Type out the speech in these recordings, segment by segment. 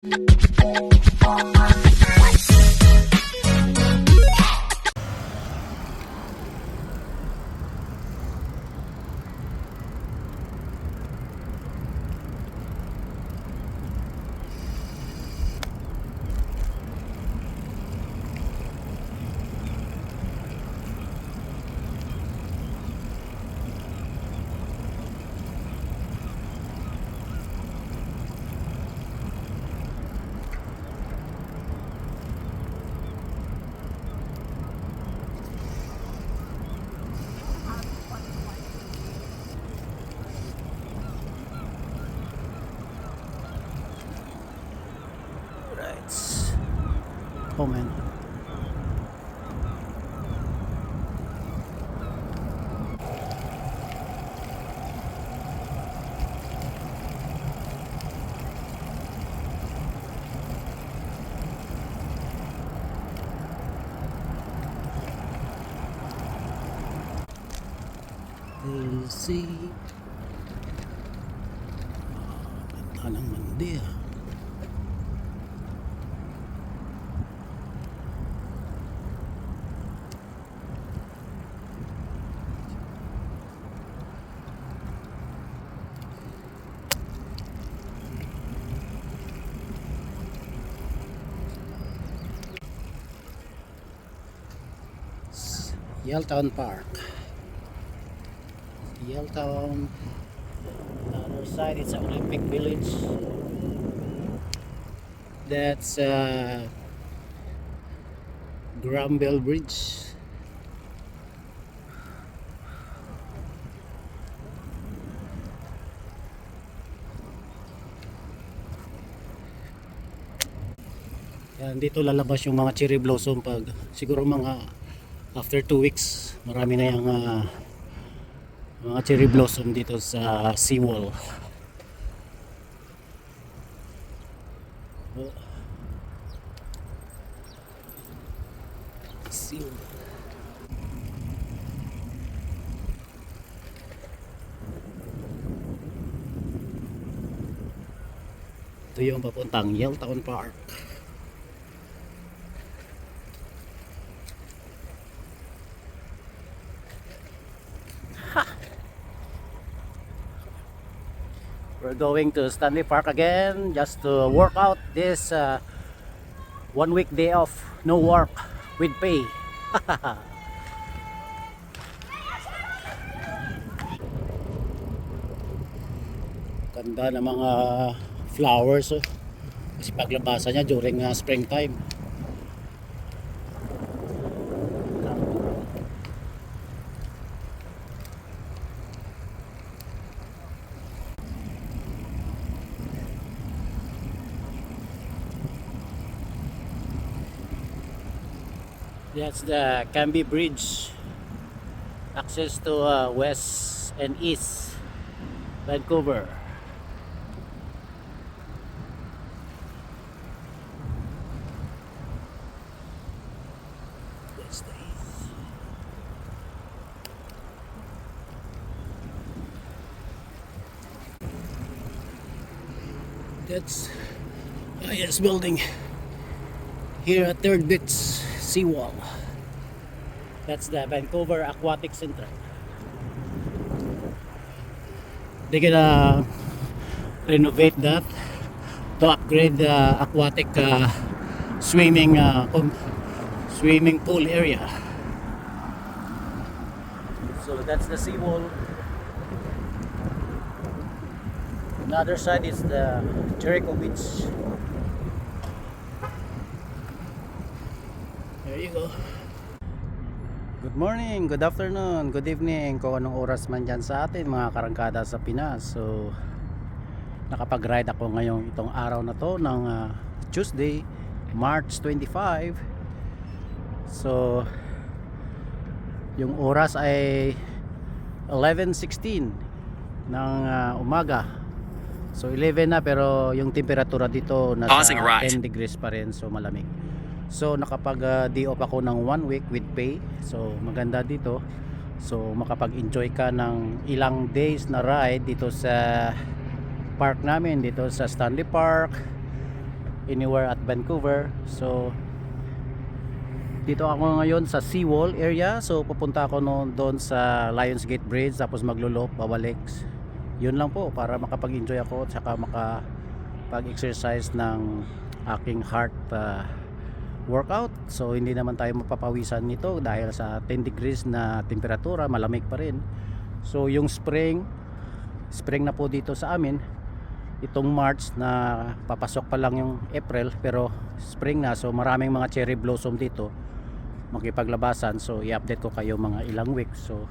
Oh man. We'll see. Ganda ng mandi ah. Yaletown Park. Yaletown. The other side is Olympic Village. That's Granville Bridge. Yan, dito lalabas yung mga cherry blossom pag siguro mga after 2 weeks. Marami na yung mga cherry blossom dito sa seawall. Seawall. Ito yung papuntang Yaletown Park. We're going to Stanley Park again just to work out this 1 week day off, no work with pay. Ganda ng mga flowers oh. Kasi paglabasan niya during springtime. That's the Cambie Bridge, access to West and East Vancouver. That's the east. That's highest building here at Third Bits Seawall. That's the Vancouver Aquatic Center. They're gonna renovate that to upgrade the aquatic swimming pool area. So that's the seawall. On the other side is the Jericho Beach. There you go. Good morning, good afternoon, good evening, kung anong oras man dyan sa atin mga karangkada sa Pinas. So nakapag-ride ako ngayong itong araw na to ng Tuesday, March 25. So yung oras ay 11:16 ng umaga. So 11 na pero yung temperatura dito nasa 10 degrees pa rin, so malamig. So nakapag day off ako ng 1 week with pay. So maganda dito. So makapag-enjoy ka ng ilang days na ride dito sa park namin, dito sa Stanley Park. anywhere at Vancouver. So dito ako ngayon sa seawall area. So pupunta ako doon sa Lionsgate Bridge, tapos maglo-loop babalik. Yun lang po, para makapag-enjoy ako at saka makapag-exercise ng aking heart workout. So hindi naman tayo mapapawisan nito dahil sa 10 degrees na temperatura, malamig pa rin. So yung spring na po dito sa amin. Itong March na papasok pa lang yung April, pero spring na. So maraming mga cherry blossom dito makipaglabasan. So i-update ko kayo mga ilang weeks. So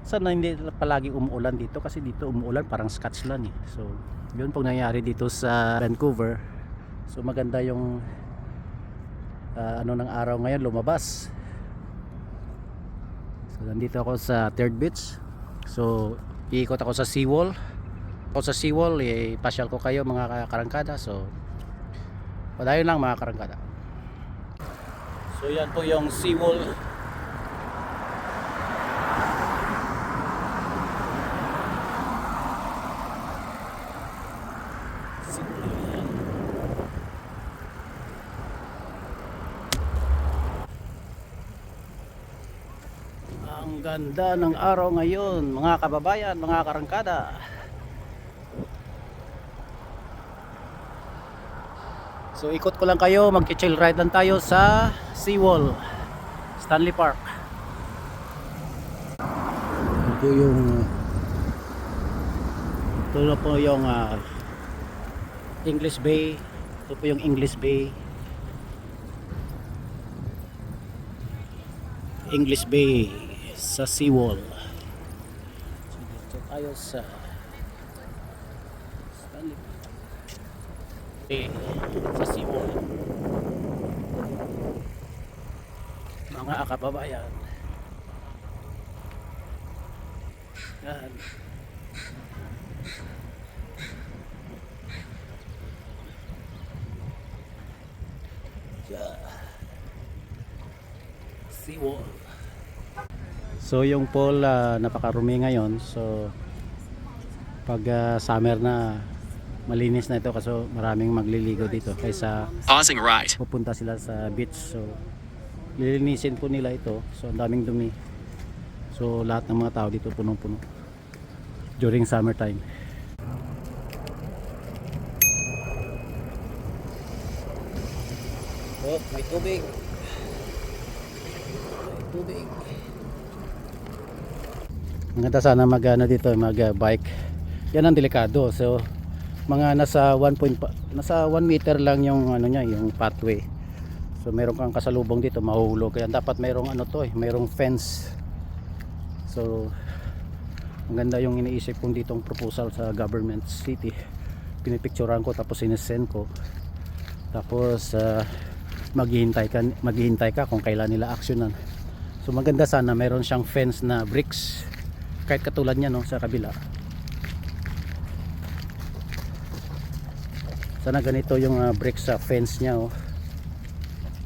sana hindi palagi umuulan dito, kasi dito umuulan parang scotch lang eh. So yun pong nangyayari dito sa Vancouver. So maganda yung ano ng araw ngayon, lumabas. So nandito ako sa Third Beach. So iikot ako sa seawall. Pasyal ko kayo mga karangkada. So padayon lang mga karangkada. So yan po yung seawall. Ang ganda ng araw ngayon mga kababayan, mga karangkada. So ikot ko lang kayo, mag-chill ride lang tayo sa seawall, Stanley Park. Ito na po yung English Bay. Ito po yung English Bay. English Bay sa seawall. So dito tayo sa Stanley Bay sa seawall. Mga kababayan, yan. Seawall. So yung pool napakarumi ngayon. So pag summer na, malinis na ito kasi maraming magliligo dito kaysa Pausing right. pupunta sila sa beach. So lilinisin po nila ito. So ang daming dumi. So lahat ng mga tao dito punong-puno during summertime. Oh, may tubig. May tubig. Maganda sana dito mag-bike. Yan ang delikado. So mga nasa 1 meter lang yung ano niya, yung pathway. So meron kang kasalubong dito, mahuhulog. Kaya dapat merong merong fence. So maganda yung iniisip kong ditong proposal sa government city. Pinipicturean ko tapos sinesend ko. Tapos maghihintay ka kung kailan nila aksyonan. So maganda sana meron siyang fence na bricks, kahit katulad niya sa kabila. Sana ganito yung bricks sa fence niya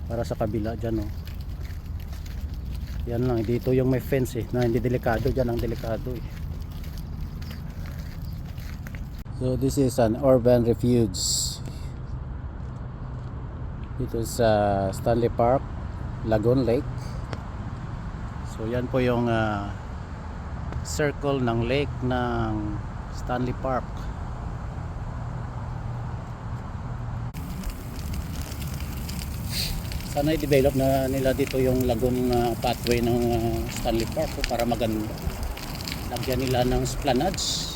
para sa kabila dyan yan lang, dito yung may fence na hindi delikado, dyan ang delikado So this is an urban refuge dito sa Stanley Park, Lagoon Lake. So yan po yung circle ng lake ng Stanley Park. Sana i-develop na nila dito yung lagoon pathway ng Stanley Park para maganda. Lagyan nila ng splanage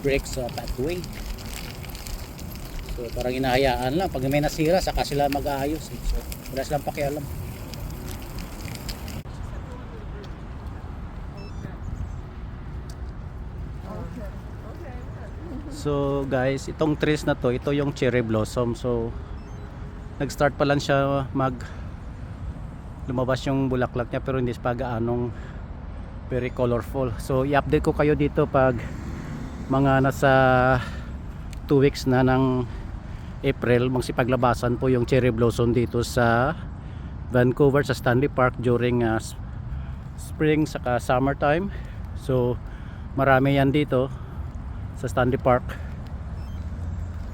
break sa pathway. So parang inahayaan lang, pag may nasira saka sila mag-aayos So wala silang pakialam. So guys, itong trees na to, ito yung cherry blossom. So nag-start pa lang siya lumabas yung bulaklak niya, pero hindi pa gaanong very colorful. So i-update ko kayo dito pag mga nasa 2 weeks na ng April, magsipaglabasan po yung cherry blossom dito sa Vancouver, sa Stanley Park during spring saka summertime. So marami yan dito sa Stanley Park.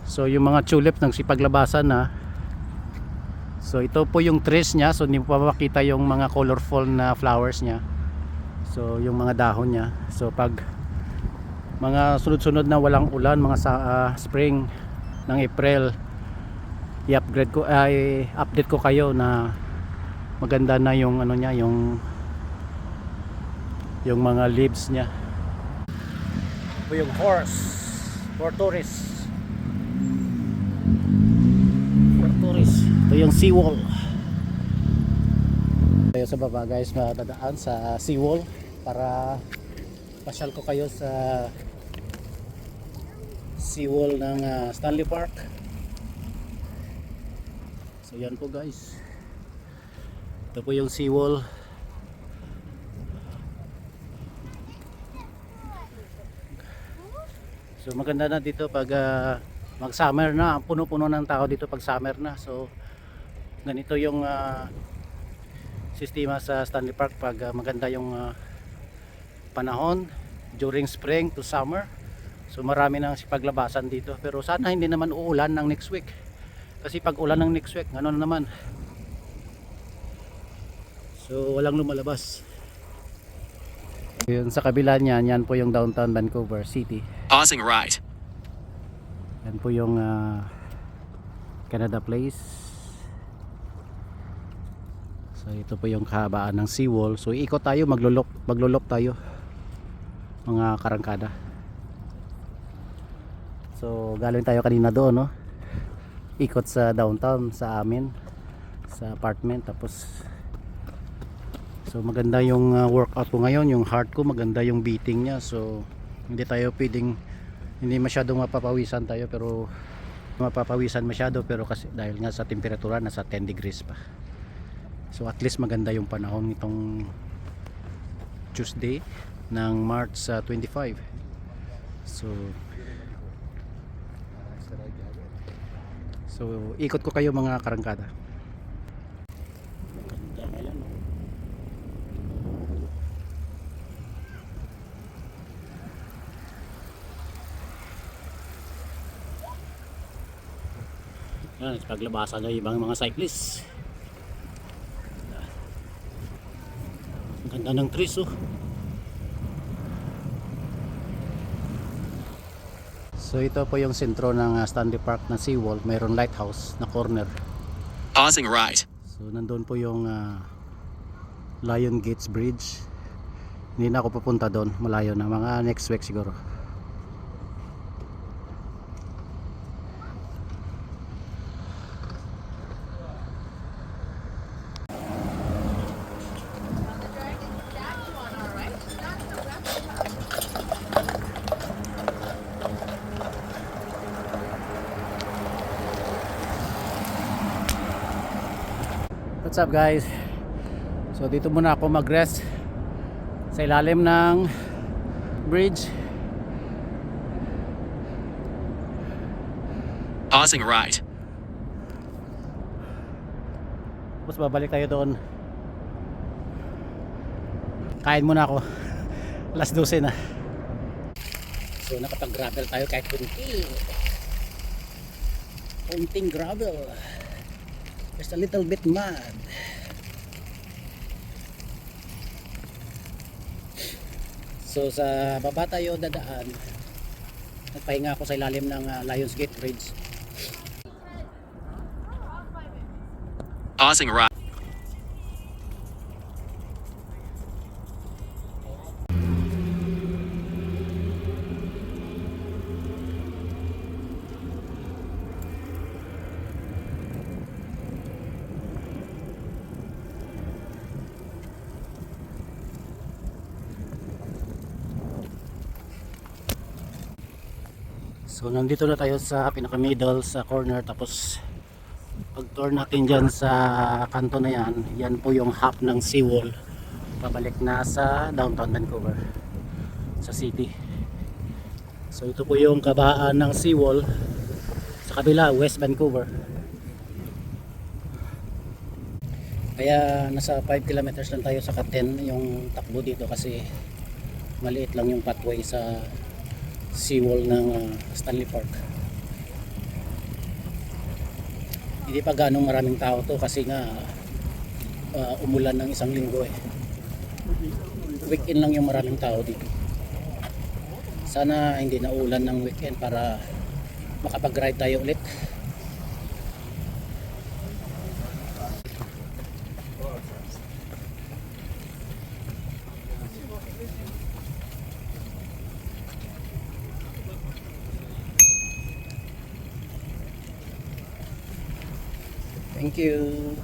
So yung mga tulip nang sipaglabasan na. So ito po yung trees niya, so hindi mo pa makita yung mga colorful na flowers niya. So yung mga dahon niya. So pag mga sunod-sunod na walang ulan, mga spring ng April, i-update ko kayo na maganda na yung ano niya, yung mga leaves niya. Ito yung horse for tourists. Ito yung seawall. Tayo sa baba guys, madadaan sa seawall para pasyal ko kayo sa seawall ng Stanley Park. So yan po guys, ito po yung seawall. So maganda na dito pag mag summer na, puno-puno ng tao dito pag summer na. So ganito yung sistema sa Stanley Park pag maganda yung panahon during spring to summer. So marami nang sipaglabasan dito, pero sana hindi naman uulan ng next week, kasi pag ulan ng next week ano na naman, so walang lumalabas. Yun sa kabila niyan, yan po yung downtown Vancouver City. Pausing right. Yan po yung Canada Place. So ito po yung kahabaan ng seawall. So iikot tayo, maglulop tayo mga karangkada. So galing tayo kanina doon, no? Ikot sa downtown sa amin, sa apartment. Tapos so maganda yung workout ko ngayon, yung heart ko maganda yung beating niya. So hindi tayo pwedeng, hindi masyadong mapapawisan tayo, pero mapapawisan masyado, pero kasi dahil nga sa temperatura nasa 10 degrees pa. So at least maganda yung panahon nitong Tuesday ng March 25. So ikot ko kayo mga karangkada. Maganda ngayon, no? Yan, paglabasan na ibang mga cyclists. Ang ganda ng trees, oh. So ito po yung sentro ng Stanley Park na seawall. Mayroon lighthouse na corner. Pausing right. So nandun po yung Lion Gates Bridge. Hindi na ako pupunta doon, malayo na, mga next week siguro. What's up guys? So dito muna ako mag-rest sa ilalim ng bridge. Pausing right. Tapos babalik tayo doon. Kain muna ako. Alas 12 na. So nakapag-gravel tayo kahit kunting gravel. Just a little bit mud. So sa baba tayo dadaan. Nagpahinga ako sa ilalim ng Lions Gate Bridge. Pausing right. So nandito na tayo sa pinaka middle sa corner, tapos pag turn natin dyan sa kanto na yan, yan po yung half ng seawall pabalik na sa downtown Vancouver sa city. So ito po yung kabaan ng seawall, sa kabila West Vancouver. Kaya nasa 5 kilometers lang tayo sa 10 yung takbo dito, kasi maliit lang yung pathway sa seawall ng Stanley Park. Hindi pa ganong maraming tao to kasi nga umulan ng isang linggo eh. Weekend lang yung maraming tao dito. Sana hindi na ulan ng weekend para makapag-ride tayo ulit. Thank you.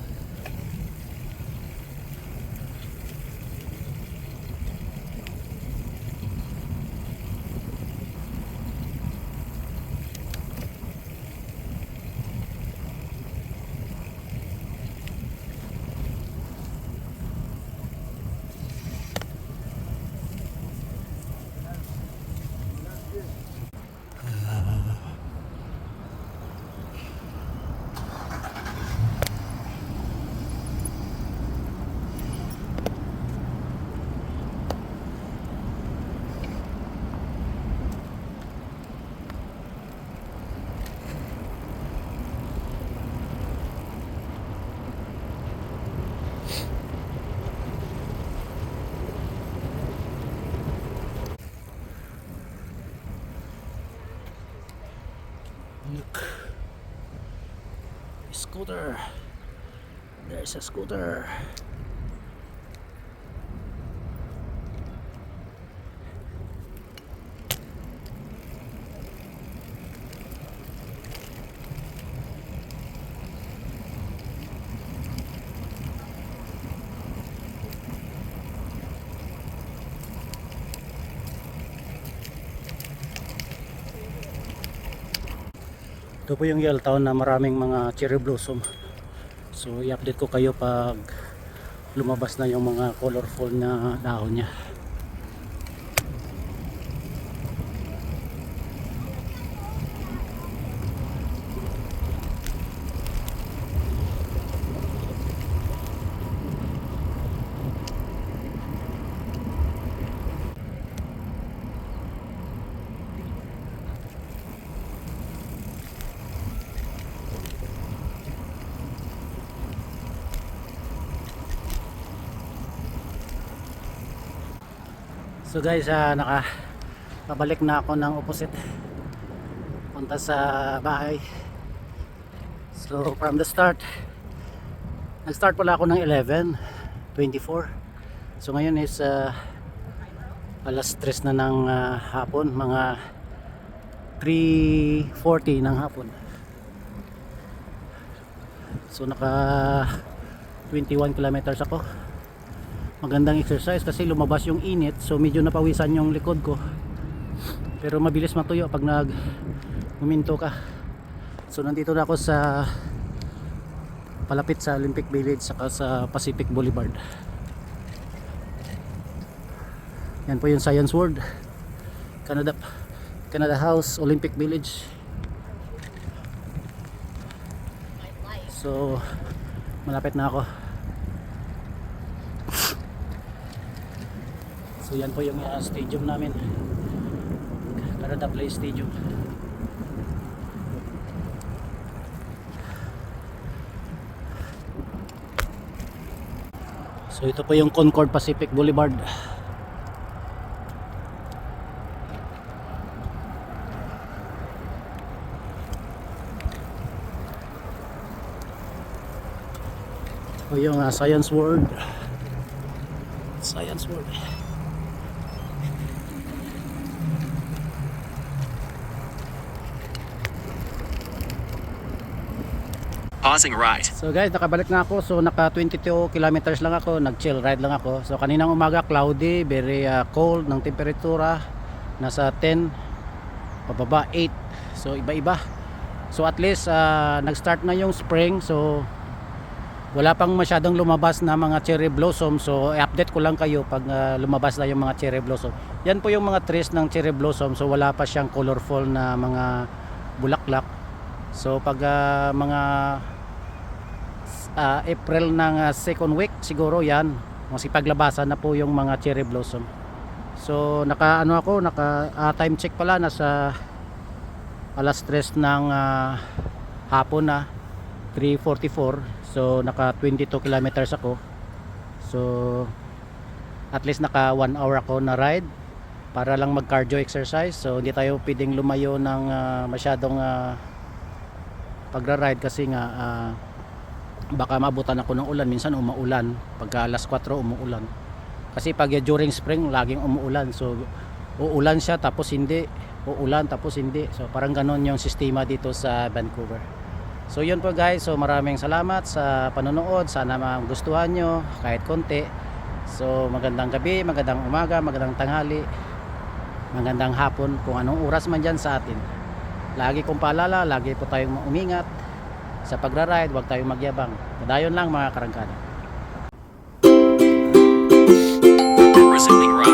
Look, scooter. There's a scooter. Ito po yung Yaletown na maraming mga cherry blossom. So i-update ko kayo pag lumabas na yung mga colorful na dahon niya. So guys, nakabalik na ako ng opposite punta sa bahay. So from the start, nag-start pala ako ng 11:24. So ngayon is alas 3 na ng hapon, mga 3:40 ng hapon. So naka 21 kilometers ako. Magandang exercise kasi lumabas yung init, so medyo napawisan yung likod ko, pero mabilis matuyo pag huminto ka. So nandito na ako sa palapit sa Olympic Village saka sa Pacific Boulevard. Yan po yung Science World, Canada House, Olympic Village. So malapit na ako. So yan po yung stadium namin, Canada Place Stadium. So ito po yung Concord Pacific Boulevard. Ito po yung Science World. Science World. Pausing right. So guys, nakabalik na ako. So naka 22 kilometers lang ako, nag-chill ride lang ako. So kaninang umaga cloudy, very cold ng temperatura, nasa 10 pababa 8. So iba-iba. So at least nag-start na yung spring. So wala pang masyadong lumabas na mga cherry blossom. So i-update ko lang kayo pag lumabas na yung mga cherry blossom. Yan po yung mga trees ng cherry blossom. So wala pa siyang colorful na mga bulaklak. So pag mga April ng second week siguro, yan masipaglabasan na po yung mga cherry blossom. So naka time check pala, nasa alas 3 ng hapon na. 3:44. So naka 22 kilometers ako. So at least naka 1 hour ako na ride para lang mag cardio exercise. So hindi tayo pwedeng lumayo ng masyadong pagra-ride kasi nga baka maabutan ako ng ulan. Minsan umuulan, pagka alas 4 umuulan kasi pag during spring laging umuulan. So uulan siya tapos hindi, uulan tapos hindi. So parang ganon yung sistema dito sa Vancouver. So yun po guys, so maraming salamat sa panonood. Sana magustuhan nyo kahit konti. So magandang gabi, magandang umaga, magandang tanghali, magandang hapon kung anong oras man dyan sa atin. Lagi kong paalala, lagi po tayong umingat sa pagra-ride, huwag tayong magyabang. Padayon lang mga karangkada. Resuming ride.